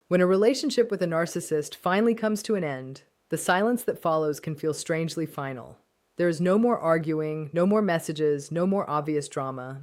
When a relationship with a narcissist finally comes to an end, the silence that follows can feel strangely final. There is no more arguing, no more messages, no more obvious drama.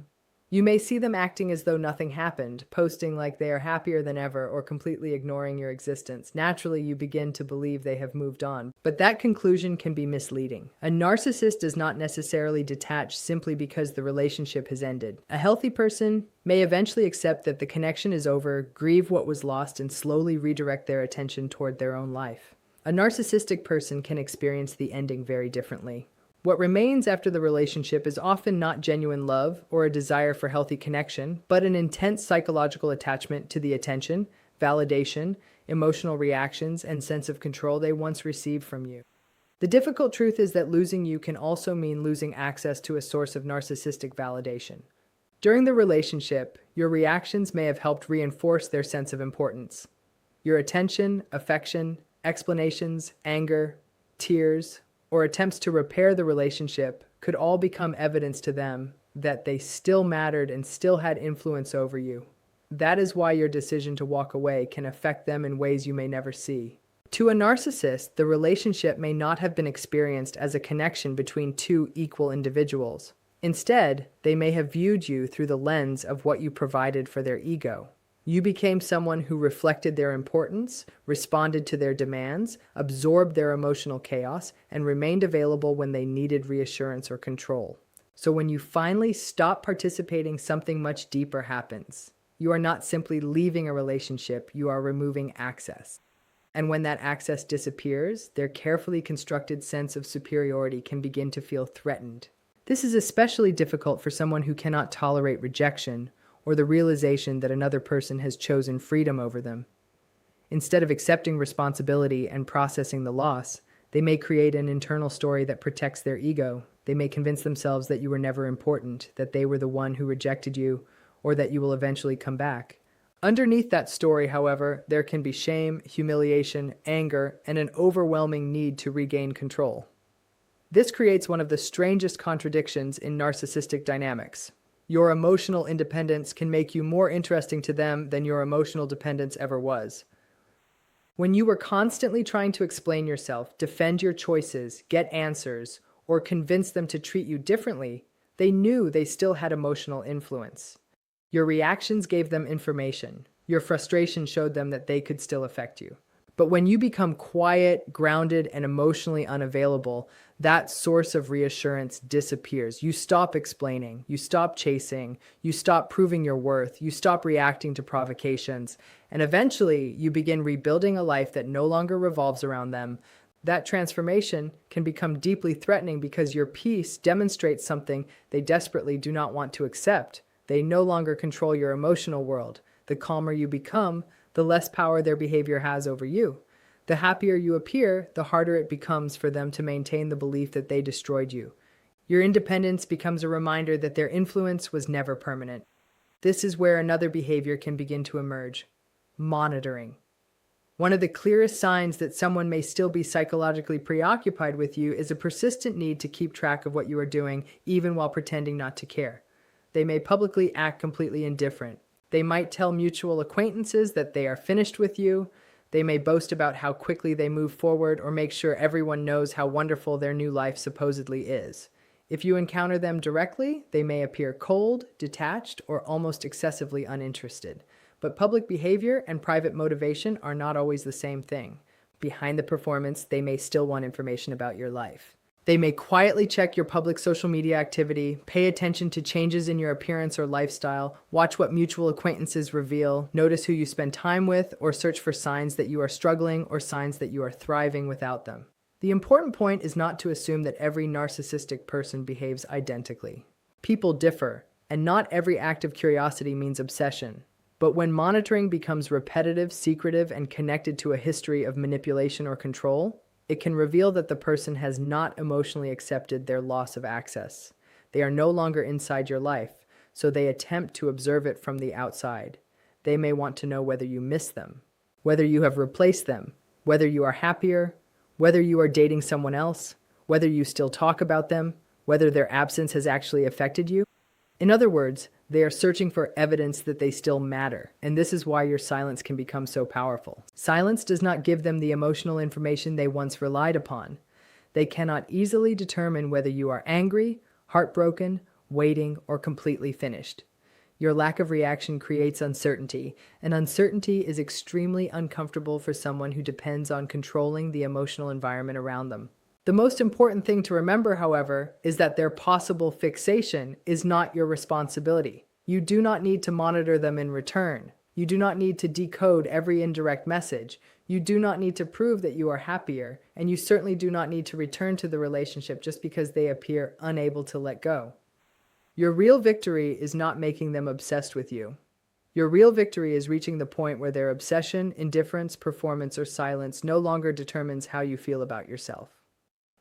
You may see them acting as though nothing happened, posting like they are happier than ever or completely ignoring your existence. Naturally, you begin to believe they have moved on, but that conclusion can be misleading. A narcissist does not necessarily detach simply because the relationship has ended. A healthy person may eventually accept that the connection is over, grieve what was lost, and slowly redirect their attention toward their own life. A narcissistic person can experience the ending very differently. What remains after the relationship is often not genuine love or a desire for healthy connection, but an intense psychological attachment to the attention, validation, emotional reactions, and sense of control they once received from you. The difficult truth is that losing you can also mean losing access to a source of narcissistic validation. During the relationship, your reactions may have helped reinforce their sense of importance. Your attention, affection, explanations, anger, tears, or attempts to repair the relationship could all become evidence to them that they still mattered and still had influence over you. That is why your decision to walk away can affect them in ways you may never see. To a narcissist, the relationship may not have been experienced as a connection between two equal individuals. Instead, they may have viewed you through the lens of what you provided for their ego. You became someone who reflected their importance, responded to their demands, absorbed their emotional chaos, and remained available when they needed reassurance or control. So when you finally stop participating, something much deeper happens. You are not simply leaving a relationship, you are removing access. And when that access disappears, their carefully constructed sense of superiority can begin to feel threatened. This is especially difficult for someone who cannot tolerate rejection or the realization that another person has chosen freedom over them. Instead of accepting responsibility and processing the loss, they may create an internal story that protects their ego. They may convince themselves that you were never important, that they were the one who rejected you, or that you will eventually come back. Underneath that story, however, there can be shame, humiliation, anger, and an overwhelming need to regain control. This creates one of the strangest contradictions in narcissistic dynamics. Your emotional independence can make you more interesting to them than your emotional dependence ever was. When you were constantly trying to explain yourself, defend your choices, get answers, or convince them to treat you differently, they knew they still had emotional influence. Your reactions gave them information. Your frustration showed them that they could still affect you. But when you become quiet, grounded, and emotionally unavailable, that source of reassurance disappears. You stop explaining, you stop chasing, you stop proving your worth, you stop reacting to provocations, and eventually you begin rebuilding a life that no longer revolves around them. That transformation can become deeply threatening because your peace demonstrates something they desperately do not want to accept. They no longer control your emotional world. The calmer you become, the less power their behavior has over you. The happier you appear, the harder it becomes for them to maintain the belief that they destroyed you. Your independence becomes a reminder that their influence was never permanent. This is where another behavior can begin to emerge: monitoring. One of the clearest signs that someone may still be psychologically preoccupied with you is a persistent need to keep track of what you are doing, even while pretending not to care. They may publicly act completely indifferent. They might tell mutual acquaintances that they are finished with you. They may boast about how quickly they move forward or make sure everyone knows how wonderful their new life supposedly is. If you encounter them directly, they may appear cold, detached, or almost excessively uninterested. But public behavior and private motivation are not always the same thing. Behind the performance, they may still want information about your life. They may quietly check your public social media activity, pay attention to changes in your appearance or lifestyle, watch what mutual acquaintances reveal, notice who you spend time with, or search for signs that you are struggling or signs that you are thriving without them. The important point is not to assume that every narcissistic person behaves identically. People differ, and not every act of curiosity means obsession. But when monitoring becomes repetitive, secretive, and connected to a history of manipulation or control, it can reveal that the person has not emotionally accepted their loss of access. They are no longer inside your life, so they attempt to observe it from the outside. They may want to know whether you miss them, whether you have replaced them, whether you are happier, whether you are dating someone else, whether you still talk about them, whether their absence has actually affected you. In other words, They are searching for evidence that they still matter, and this is why your silence can become so powerful. Silence does not give them the emotional information they once relied upon. They cannot easily determine whether you are angry, heartbroken, waiting, or completely finished. Your lack of reaction creates uncertainty, and uncertainty is extremely uncomfortable for someone who depends on controlling the emotional environment around them. The most important thing to remember, however, is that their possible fixation is not your responsibility. You do not need to monitor them in return. You do not need to decode every indirect message. You do not need to prove that you are happier, and you certainly do not need to return to the relationship just because they appear unable to let go. Your real victory is not making them obsessed with you. Your real victory is reaching the point where their obsession, indifference, performance, or silence no longer determines how you feel about yourself.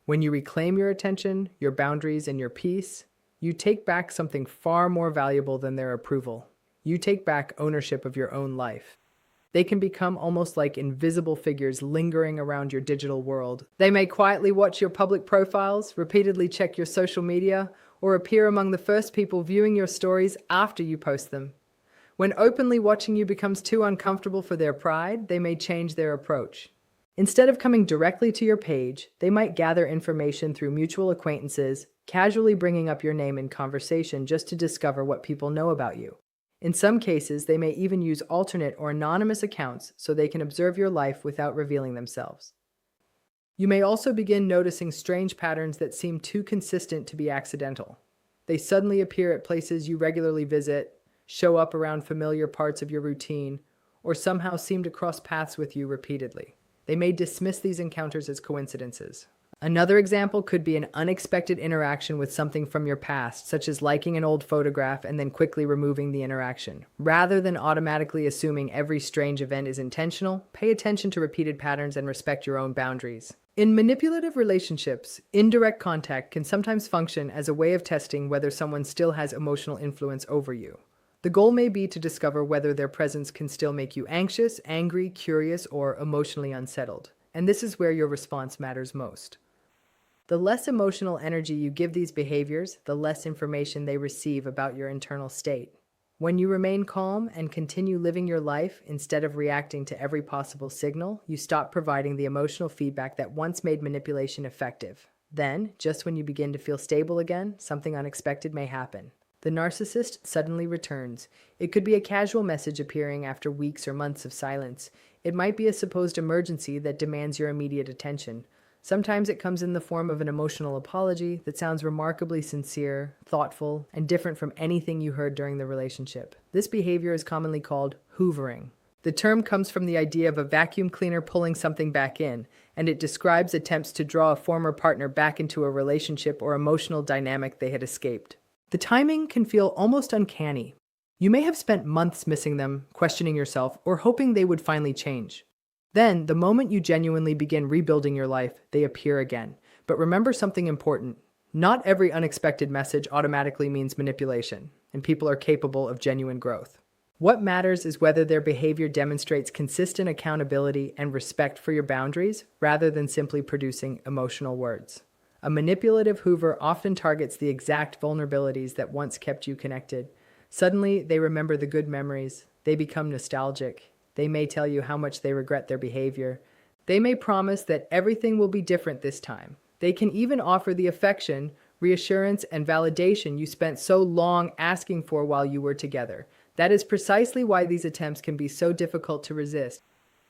When you reclaim your attention, your boundaries, and your peace, you take back something far more valuable than their approval. You take back ownership of your own life. They can become almost like invisible figures lingering around your digital world. They may quietly watch your public profiles, repeatedly check your social media, or appear among the first people viewing your stories after you post them. When openly watching you becomes too uncomfortable for their pride, they may change their approach. Instead of coming directly to your page, they might gather information through mutual acquaintances, casually bringing up your name in conversation just to discover what people know about you. In some cases, they may even use alternate or anonymous accounts so they can observe your life without revealing themselves. You may also begin noticing strange patterns that seem too consistent to be accidental. They suddenly appear at places you regularly visit, show up around familiar parts of your routine, or somehow seem to cross paths with you repeatedly. They may dismiss these encounters as coincidences. Another example could be an unexpected interaction with something from your past, such as liking an old photograph and then quickly removing the interaction. Rather than automatically assuming every strange event is intentional, pay attention to repeated patterns and respect your own boundaries. In manipulative relationships, indirect contact can sometimes function as a way of testing whether someone still has emotional influence over you. The goal may be to discover whether their presence can still make you anxious, angry, curious, or emotionally unsettled. And this is where your response matters most. The less emotional energy you give these behaviors, the less information they receive about your internal state. When you remain calm and continue living your life instead of reacting to every possible signal, you stop providing the emotional feedback that once made manipulation effective. Then, just when you begin to feel stable again, something unexpected may happen. The narcissist suddenly returns. It could be a casual message appearing after weeks or months of silence. It might be a supposed emergency that demands your immediate attention. Sometimes it comes in the form of an emotional apology that sounds remarkably sincere, thoughtful, and different from anything you heard during the relationship. This behavior is commonly called hoovering. The term comes from the idea of a vacuum cleaner pulling something back in, and it describes attempts to draw a former partner back into a relationship or emotional dynamic they had escaped. The timing can feel almost uncanny. You may have spent months missing them, questioning yourself, or hoping they would finally change. Then, the moment you genuinely begin rebuilding your life, they appear again. But remember something important. Not every unexpected message automatically means manipulation, and people are capable of genuine growth. What matters is whether their behavior demonstrates consistent accountability and respect for your boundaries, rather than simply producing emotional words. A manipulative Hoover often targets the exact vulnerabilities that once kept you connected. Suddenly, they remember the good memories. They become nostalgic. They may tell you how much they regret their behavior. They may promise that everything will be different this time. They can even offer the affection, reassurance, and validation you spent so long asking for while you were together. That is precisely why these attempts can be so difficult to resist.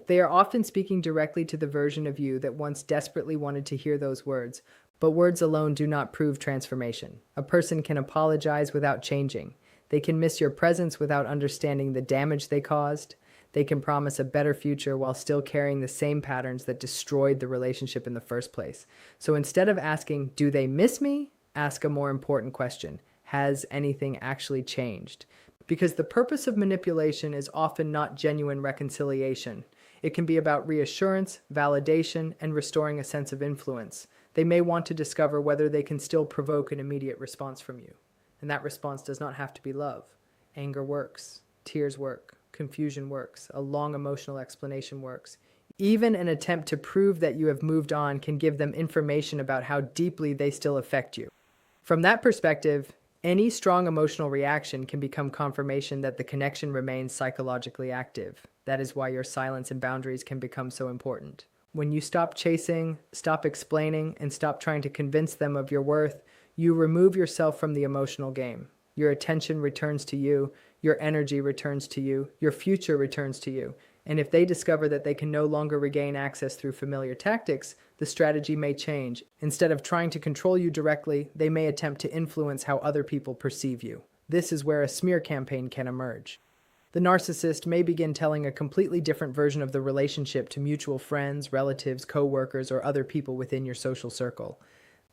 They are often speaking directly to the version of you that once desperately wanted to hear those words. But words alone do not prove transformation. A person can apologize without changing. They can miss your presence without understanding the damage they caused. They can promise a better future while still carrying the same patterns that destroyed the relationship in the first place. So instead of asking, "Do they miss me?" ask a more important question. Has anything actually changed? Because the purpose of manipulation is often not genuine reconciliation. It can be about reassurance, validation, and restoring a sense of influence. They may want to discover whether they can still provoke an immediate response from you. And that response does not have to be love. Anger works. Tears work. Confusion works. A long emotional explanation works. Even an attempt to prove that you have moved on can give them information about how deeply they still affect you. From that perspective, Any strong emotional reaction can become confirmation that the connection remains psychologically active. That is why your silence and boundaries can become so important. When you stop chasing, stop explaining, and stop trying to convince them of your worth, you remove yourself from the emotional game. Your attention returns to you, your energy returns to you, your future returns to you. And if they discover that they can no longer regain access through familiar tactics, the strategy may change. Instead of trying to control you directly, they may attempt to influence how other people perceive you. This is where a smear campaign can emerge. The narcissist may begin telling a completely different version of the relationship to mutual friends, relatives, co-workers, or other people within your social circle.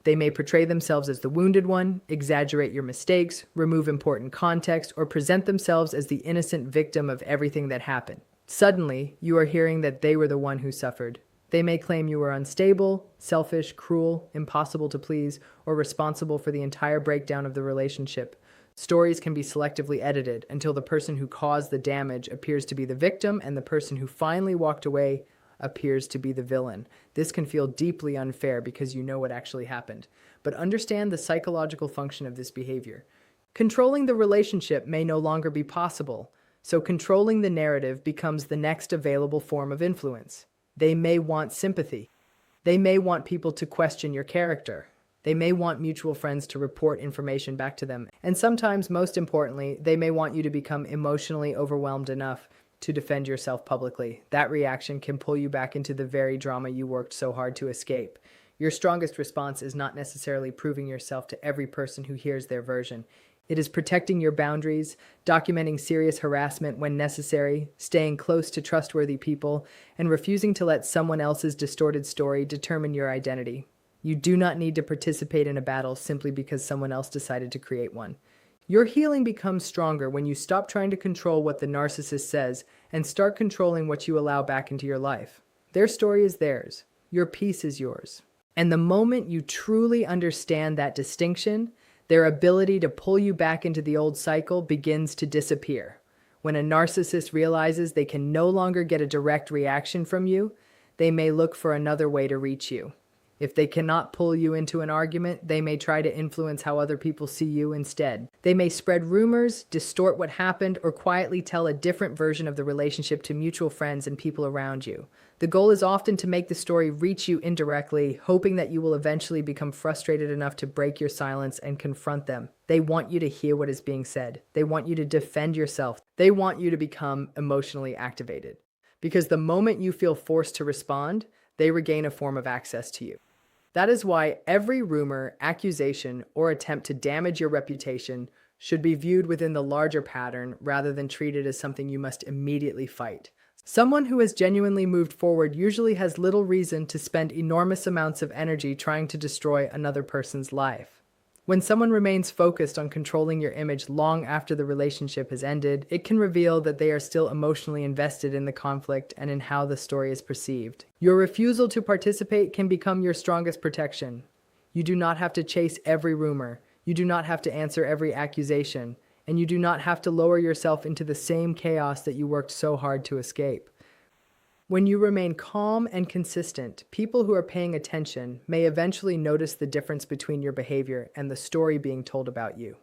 They may portray themselves as the wounded one, exaggerate your mistakes, remove important context, or present themselves as the innocent victim of everything that happened. Suddenly, you are hearing that they were the one who suffered. They may claim you were unstable, selfish, cruel, impossible to please, or responsible for the entire breakdown of the relationship. Stories can be selectively edited until the person who caused the damage appears to be the victim and the person who finally walked away appears to be the villain. This can feel deeply unfair because you know what actually happened. But understand the psychological function of this behavior. Controlling the relationship may no longer be possible, so controlling the narrative becomes the next available form of influence. They may want sympathy. They may want people to question your character. They may want mutual friends to report information back to them. And sometimes, most importantly, they may want you to become emotionally overwhelmed enough to defend yourself publicly. That reaction can pull you back into the very drama you worked so hard to escape. Your strongest response is not necessarily proving yourself to every person who hears their version. It is protecting your boundaries, documenting serious harassment when necessary, staying close to trustworthy people, and refusing to let someone else's distorted story determine your identity. You do not need to participate in a battle simply because someone else decided to create one. Your healing becomes stronger when you stop trying to control what the narcissist says and start controlling what you allow back into your life. Their story is theirs. Your peace is yours. And the moment you truly understand that distinction, their ability to pull you back into the old cycle begins to disappear. When a narcissist realizes they can no longer get a direct reaction from you, they may look for another way to reach you. If they cannot pull you into an argument, they may try to influence how other people see you instead. They may spread rumors, distort what happened, or quietly tell a different version of the relationship to mutual friends and people around you. The goal is often to make the story reach you indirectly, hoping that you will eventually become frustrated enough to break your silence and confront them. They want you to hear what is being said. They want you to defend yourself. They want you to become emotionally activated. Because the moment you feel forced to respond, they regain a form of access to you. That is why every rumor, accusation, or attempt to damage your reputation should be viewed within the larger pattern rather than treated as something you must immediately fight. Someone who has genuinely moved forward usually has little reason to spend enormous amounts of energy trying to destroy another person's life. When someone remains focused on controlling your image long after the relationship has ended, it can reveal that they are still emotionally invested in the conflict and in how the story is perceived. Your refusal to participate can become your strongest protection. You do not have to chase every rumor. You do not have to answer every accusation. And you do not have to lower yourself into the same chaos that you worked so hard to escape. When you remain calm and consistent, people who are paying attention may eventually notice the difference between your behavior and the story being told about you.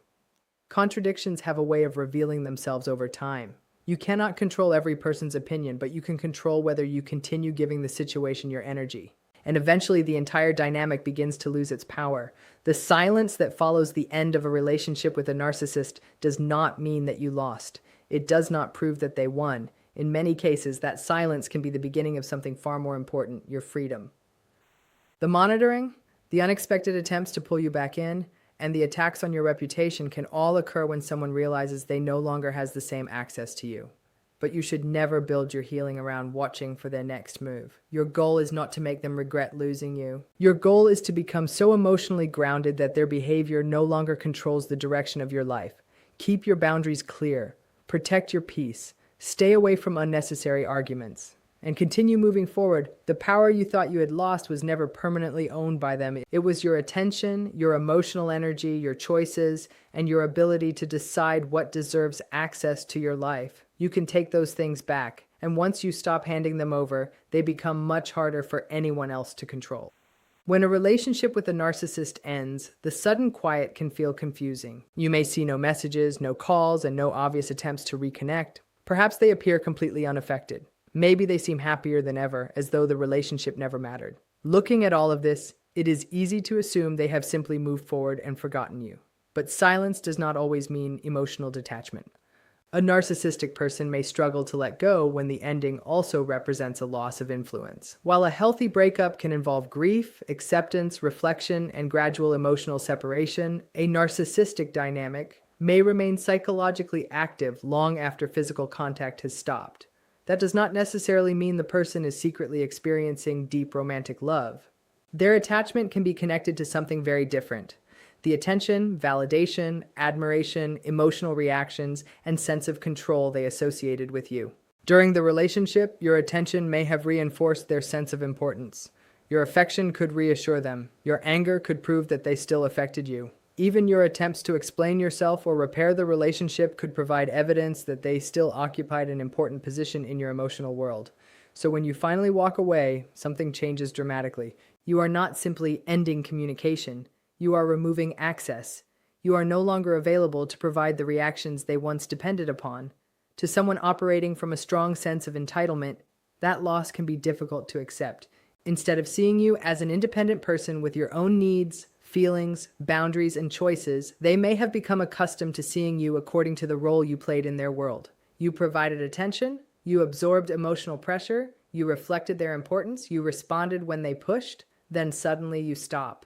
Contradictions have a way of revealing themselves over time. You cannot control every person's opinion, but you can control whether you continue giving the situation your energy. And eventually the entire dynamic begins to lose its power. The silence that follows the end of a relationship with a narcissist does not mean that you lost. It does not prove that they won. In many cases, that silence can be the beginning of something far more important, your freedom. The monitoring, the unexpected attempts to pull you back in, and the attacks on your reputation can all occur when someone realizes they no longer has the same access to you. But you should never build your healing around watching for their next move. Your goal is not to make them regret losing you. Your goal is to become so emotionally grounded that their behavior no longer controls the direction of your life. Keep your boundaries clear. Protect your peace. Stay away from unnecessary arguments. And continue moving forward. The power you thought you had lost was never permanently owned by them. It was your attention, your emotional energy, your choices, and your ability to decide what deserves access to your life. You can take those things back, and once you stop handing them over, they become much harder for anyone else to control. When a relationship with a narcissist ends, the sudden quiet can feel confusing. You may see no messages, no calls, and no obvious attempts to reconnect. Perhaps they appear completely unaffected. Maybe they seem happier than ever, as though the relationship never mattered. Looking at all of this, it is easy to assume they have simply moved forward and forgotten you. But silence does not always mean emotional detachment. A narcissistic person may struggle to let go when the ending also represents a loss of influence. While a healthy breakup can involve grief, acceptance, reflection, and gradual emotional separation, a narcissistic dynamic may remain psychologically active long after physical contact has stopped. That does not necessarily mean the person is secretly experiencing deep romantic love. Their attachment can be connected to something very different: the attention, validation, admiration, emotional reactions, and sense of control they associated with you. During the relationship, your attention may have reinforced their sense of importance. Your affection could reassure them. Your anger could prove that they still affected you. Even your attempts to explain yourself or repair the relationship could provide evidence that they still occupied an important position in your emotional world. So when you finally walk away, something changes dramatically. You are not simply ending communication. You are removing access. You are no longer available to provide the reactions they once depended upon. To someone operating from a strong sense of entitlement, that loss can be difficult to accept. Instead of seeing you as an independent person with your own needs, feelings, boundaries, and choices, they may have become accustomed to seeing you according to the role you played in their world. You provided attention, you absorbed emotional pressure, you reflected their importance, you responded when they pushed, then suddenly you stop.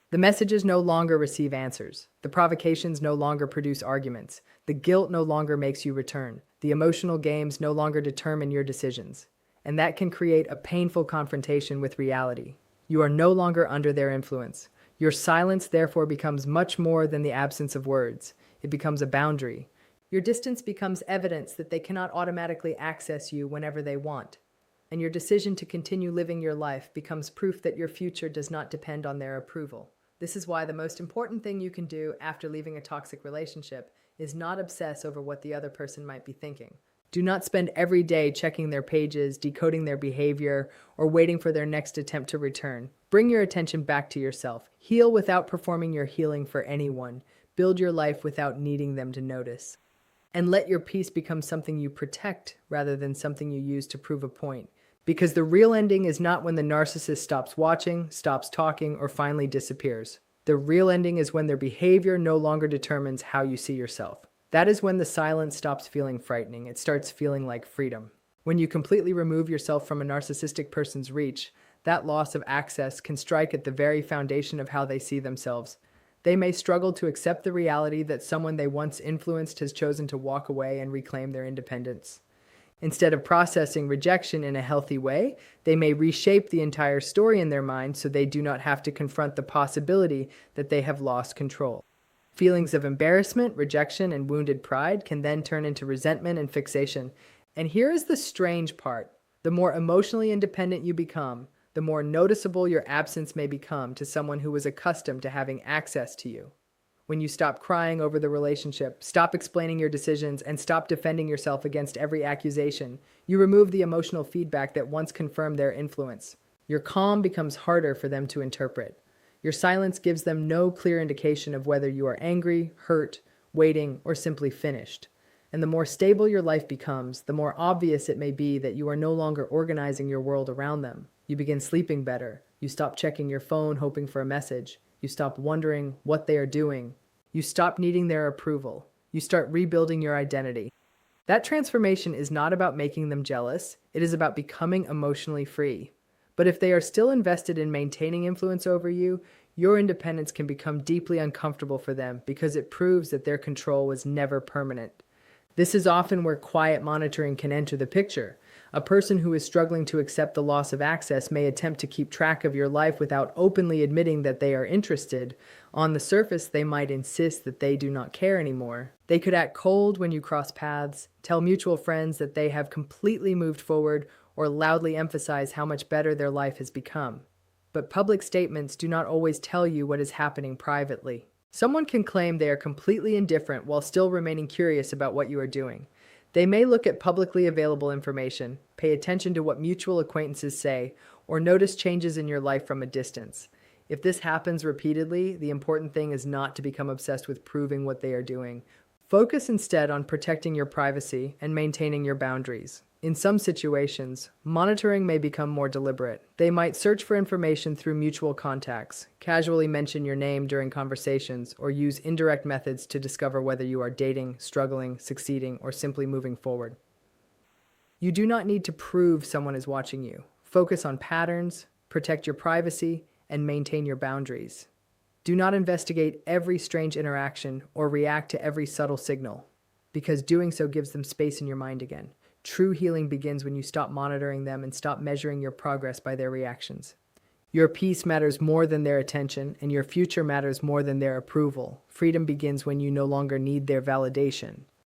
The messages no longer receive answers. The provocations no longer produce arguments. The guilt no longer makes you return. The emotional games no longer determine your decisions. And that can create a painful confrontation with reality. You are no longer under their influence. Your silence therefore becomes much more than the absence of words. It becomes a boundary. Your distance becomes evidence that they cannot automatically access you whenever they want. And your decision to continue living your life becomes proof that your future does not depend on their approval. This is why the most important thing you can do after leaving a toxic relationship is not obsess over what the other person might be thinking. Do not spend every day checking their pages, decoding their behavior, or waiting for their next attempt to return. Bring your attention back to yourself. Heal without performing your healing for anyone. Build your life without needing them to notice. And let your peace become something you protect rather than something you use to prove a point. Because the real ending is not when the narcissist stops watching, stops talking, or finally disappears. The real ending is when their behavior no longer determines how you see yourself. That is when the silence stops feeling frightening. It starts feeling like freedom. When you completely remove yourself from a narcissistic person's reach, that loss of access can strike at the very foundation of how they see themselves. They may struggle to accept the reality that someone they once influenced has chosen to walk away and reclaim their independence. Instead of processing rejection in a healthy way, they may reshape the entire story in their mind so they do not have to confront the possibility that they have lost control. Feelings of embarrassment, rejection, and wounded pride can then turn into resentment and fixation. And here is the strange part. The more emotionally independent you become, the more noticeable your absence may become to someone who was accustomed to having access to you. When you stop crying over the relationship, stop explaining your decisions, and stop defending yourself against every accusation, you remove the emotional feedback that once confirmed their influence. Your calm becomes harder for them to interpret. Your silence gives them no clear indication of whether you are angry, hurt, waiting, or simply finished. And the more stable your life becomes, the more obvious it may be that you are no longer organizing your world around them. You begin sleeping better. You stop checking your phone hoping for a message. You stop wondering what they are doing. You stop needing their approval. You start rebuilding your identity. That transformation is not about making them jealous. It is about becoming emotionally free. But if they are still invested in maintaining influence over you, your independence can become deeply uncomfortable for them because it proves that their control was never permanent. This is often where quiet monitoring can enter the picture. A person who is struggling to accept the loss of access may attempt to keep track of your life without openly admitting that they are interested. On the surface, they might insist that they do not care anymore. They could act cold when you cross paths, tell mutual friends that they have completely moved forward, or loudly emphasize how much better their life has become. But public statements do not always tell you what is happening privately. Someone can claim they are completely indifferent while still remaining curious about what you are doing. They may look at publicly available information, pay attention to what mutual acquaintances say, or notice changes in your life from a distance. If this happens repeatedly, the important thing is not to become obsessed with proving what they are doing. Focus instead on protecting your privacy and maintaining your boundaries. In some situations, monitoring may become more deliberate. They might search for information through mutual contacts, casually mention your name during conversations, or use indirect methods to discover whether you are dating, struggling, succeeding, or simply moving forward. You do not need to prove someone is watching you. Focus on patterns, protect your privacy, and maintain your boundaries. Do not investigate every strange interaction or react to every subtle signal, because doing so gives them space in your mind again. True healing begins when you stop monitoring them and stop measuring your progress by their reactions. Your peace matters more than their attention, and your future matters more than their approval. Freedom begins when you no longer need their validation.